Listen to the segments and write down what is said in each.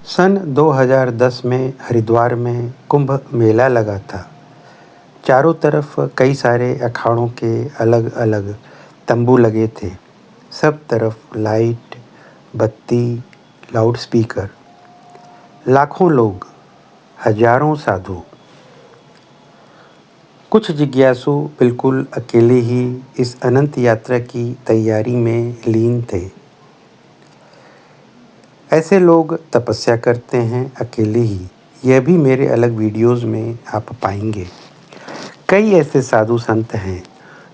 सन 2010 में हरिद्वार में कुंभ मेला लगा था। चारों तरफ कई सारे अखाड़ों के अलग अलग तंबू लगे थे। सब तरफ लाइट, बत्ती, लाउडस्पीकर। लाखों लोग, हजारों साधु। कुछ जिज्ञासु बिल्कुल अकेले ही इस अनंत यात्रा की तैयारी में लीन थे। ऐसे लोग तपस्या करते हैं अकेले ही। यह भी मेरे अलग वीडियोस में आप पाएंगे। कई ऐसे साधु संत हैं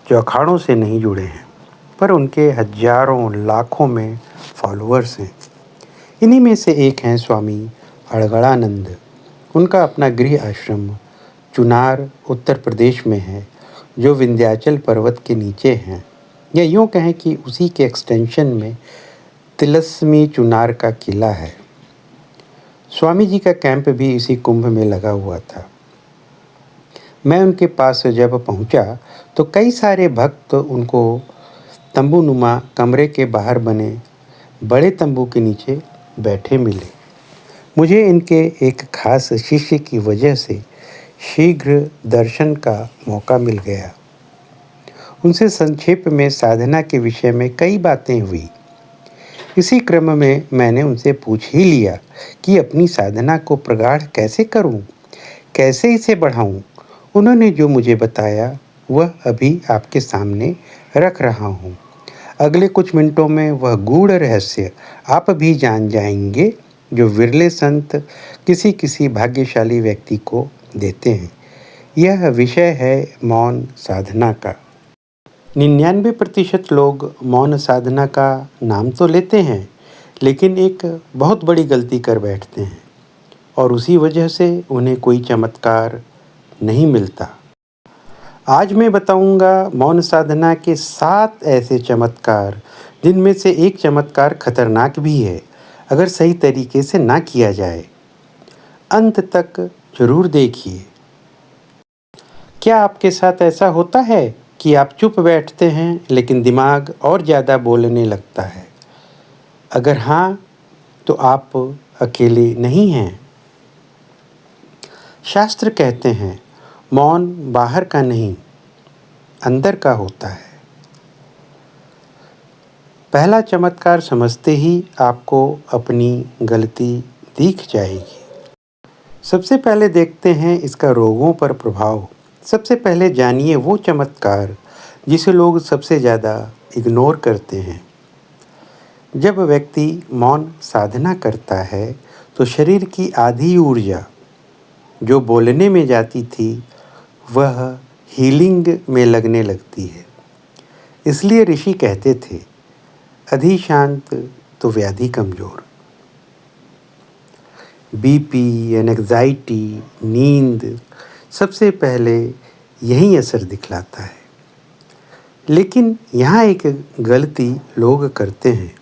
जो अखाड़ों से नहीं जुड़े हैं, पर उनके हजारों लाखों में फॉलोअर्स हैं। इन्हीं में से एक हैं स्वामी अड़गड़ानंद। उनका अपना गृह आश्रम चुनार उत्तर प्रदेश में है, जो विंध्याचल पर्वत के नीचे हैं। या यूँ कहें कि उसी के एक्सटेंशन में तिलस्मी चुनार का किला है। स्वामी जी का कैंप भी इसी कुंभ में लगा हुआ था। मैं उनके पास जब पहुंचा तो कई सारे भक्त उनको तंबूनुमा कमरे के बाहर बने बड़े तंबू के नीचे बैठे मिले। मुझे इनके एक खास शिष्य की वजह से शीघ्र दर्शन का मौका मिल गया। उनसे संक्षेप में साधना के विषय में कई बातें हुई। इसी क्रम में मैंने उनसे पूछ ही लिया कि अपनी साधना को प्रगाढ़ कैसे करूं, कैसे इसे बढ़ाऊं। उन्होंने जो मुझे बताया वह अभी आपके सामने रख रहा हूं। अगले कुछ मिनटों में वह गूढ़ रहस्य आप भी जान जाएंगे, जो विरले संत किसी किसी भाग्यशाली व्यक्ति को देते हैं। यह विषय है मौन साधना का। 99% लोग मौन साधना का नाम तो लेते हैं, लेकिन एक बहुत बड़ी गलती कर बैठते हैं और उसी वजह से उन्हें कोई चमत्कार नहीं मिलता। आज मैं बताऊंगा मौन साधना के 7 ऐसे चमत्कार, जिनमें से एक चमत्कार खतरनाक भी है अगर सही तरीके से ना किया जाए। अंत तक जरूर देखिए। क्या आपके साथ ऐसा होता है कि आप चुप बैठते हैं लेकिन दिमाग और ज़्यादा बोलने लगता है? अगर हाँ, तो आप अकेले नहीं हैं। शास्त्र कहते हैं मौन बाहर का नहीं, अंदर का होता है। पहला चमत्कार समझते ही आपको अपनी गलती दिख जाएगी। सबसे पहले देखते हैं इसका रोगों पर प्रभाव। सबसे पहले जानिए वो चमत्कार जिसे लोग सबसे ज़्यादा इग्नोर करते हैं। जब व्यक्ति मौन साधना करता है तो शरीर की आधी ऊर्जा जो बोलने में जाती थी वह हीलिंग में लगने लगती है। इसलिए ऋषि कहते थे, अधि शांत तो व्याधि कमज़ोर। बीपी, एंग्जाइटी, नींद सबसे पहले यही असर दिखलाता है। लेकिन यहाँ एक गलती लोग करते हैं।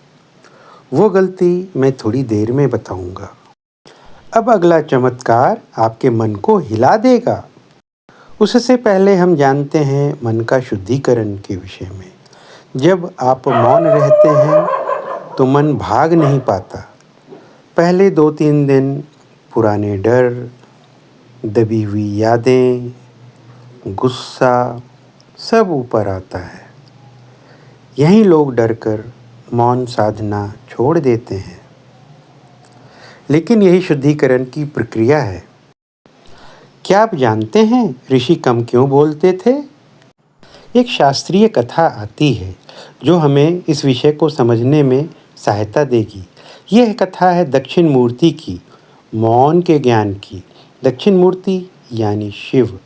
वो गलती मैं थोड़ी देर में बताऊंगा। अब अगला चमत्कार आपके मन को हिला देगा। उससे पहले हम जानते हैं मन का शुद्धिकरण के विषय में। जब आप मौन रहते हैं तो मन भाग नहीं पाता। पहले 2-3 दिन पुराने डर, दबी हुई यादें, गुस्सा सब ऊपर आता है। यही लोग डरकर मौन साधना छोड़ देते हैं। लेकिन यही शुद्धिकरण की प्रक्रिया है। क्या आप जानते हैं ऋषि कम क्यों बोलते थे? एक शास्त्रीय कथा आती है जो हमें इस विषय को समझने में सहायता देगी। यह कथा है दक्षिण मूर्ति की, मौन के ज्ञान की। दक्षिण मूर्ति यानी शिव।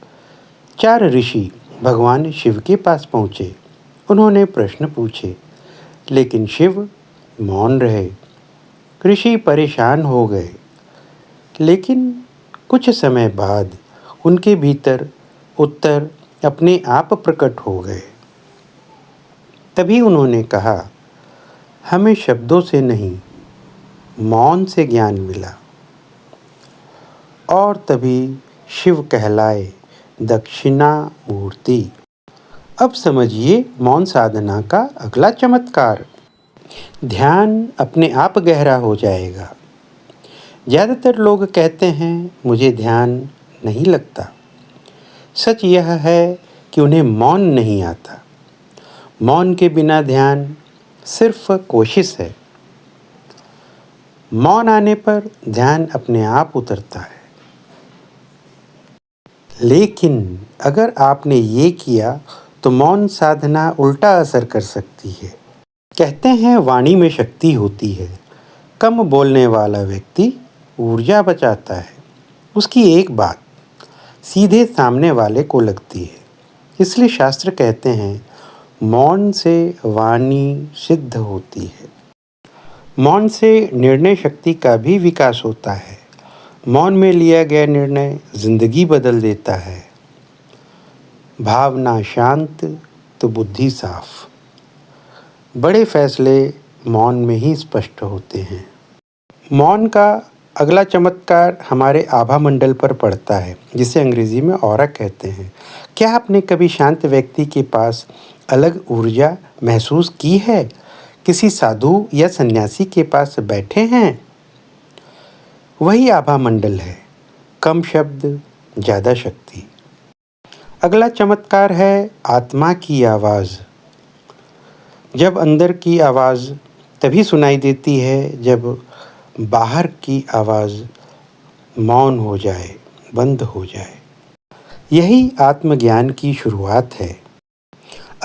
4 ऋषि भगवान शिव के पास पहुँचे। उन्होंने प्रश्न पूछे, लेकिन शिव मौन रहे। ऋषि परेशान हो गए, लेकिन कुछ समय बाद उनके भीतर उत्तर अपने आप प्रकट हो गए। तभी उन्होंने कहा, हमें शब्दों से नहीं, मौन से ज्ञान मिला। और तभी शिव कहलाए दक्षिणा मूर्ति। अब समझिए मौन साधना का अगला चमत्कार। ध्यान अपने आप गहरा हो जाएगा। ज़्यादातर लोग कहते हैं मुझे ध्यान नहीं लगता। सच यह है कि उन्हें मौन नहीं आता। मौन के बिना ध्यान सिर्फ कोशिश है। मौन आने पर ध्यान अपने आप उतरता है। लेकिन अगर आपने ये किया तो मौन साधना उल्टा असर कर सकती है। कहते हैं वाणी में शक्ति होती है। कम बोलने वाला व्यक्ति ऊर्जा बचाता है। उसकी एक बात सीधे सामने वाले को लगती है। इसलिए शास्त्र कहते हैं मौन से वाणी सिद्ध होती है। मौन से निर्णय शक्ति का भी विकास होता है। मौन में लिया गया निर्णय जिंदगी बदल देता है। भावना शांत तो बुद्धि साफ। बड़े फैसले मौन में ही स्पष्ट होते हैं। मौन का अगला चमत्कार हमारे आभा मंडल पर पड़ता है, जिसे अंग्रेजी में ऑरा कहते हैं। क्या आपने कभी शांत व्यक्ति के पास अलग ऊर्जा महसूस की है? किसी साधु या सन्यासी के पास बैठे हैं? वही आभा मंडल है। कम शब्द, ज़्यादा शक्ति। अगला चमत्कार है आत्मा की आवाज़। जब अंदर की आवाज़ तभी सुनाई देती है जब बाहर की आवाज़ मौन हो जाए, बंद हो जाए। यही आत्मज्ञान की शुरुआत है।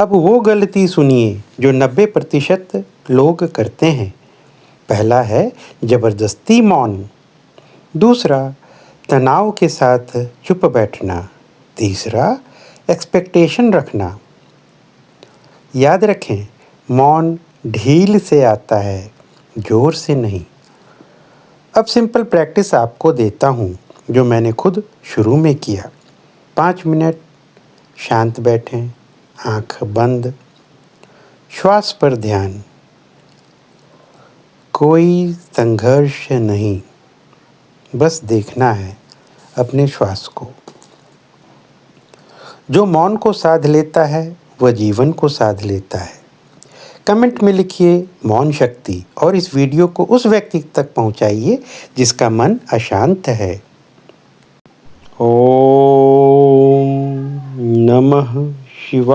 अब वो गलती सुनिए जो 90% लोग करते हैं। पहला है ज़बरदस्ती मौन। दूसरा तनाव के साथ चुप बैठना। तीसरा एक्सपेक्टेशन रखना। याद रखें, मौन ढील से आता है, जोर से नहीं। अब सिंपल प्रैक्टिस आपको देता हूँ जो मैंने खुद शुरू में किया। 5 मिनट शांत बैठें, आँख बंद, श्वास पर ध्यान। कोई संघर्ष नहीं, बस देखना है अपने श्वास को। जो मौन को साध लेता है वह जीवन को साध लेता है। कमेंट में लिखिए मौन शक्ति और इस वीडियो को उस व्यक्ति तक पहुंचाइए जिसका मन अशांत है। ओम नमः शिवाय।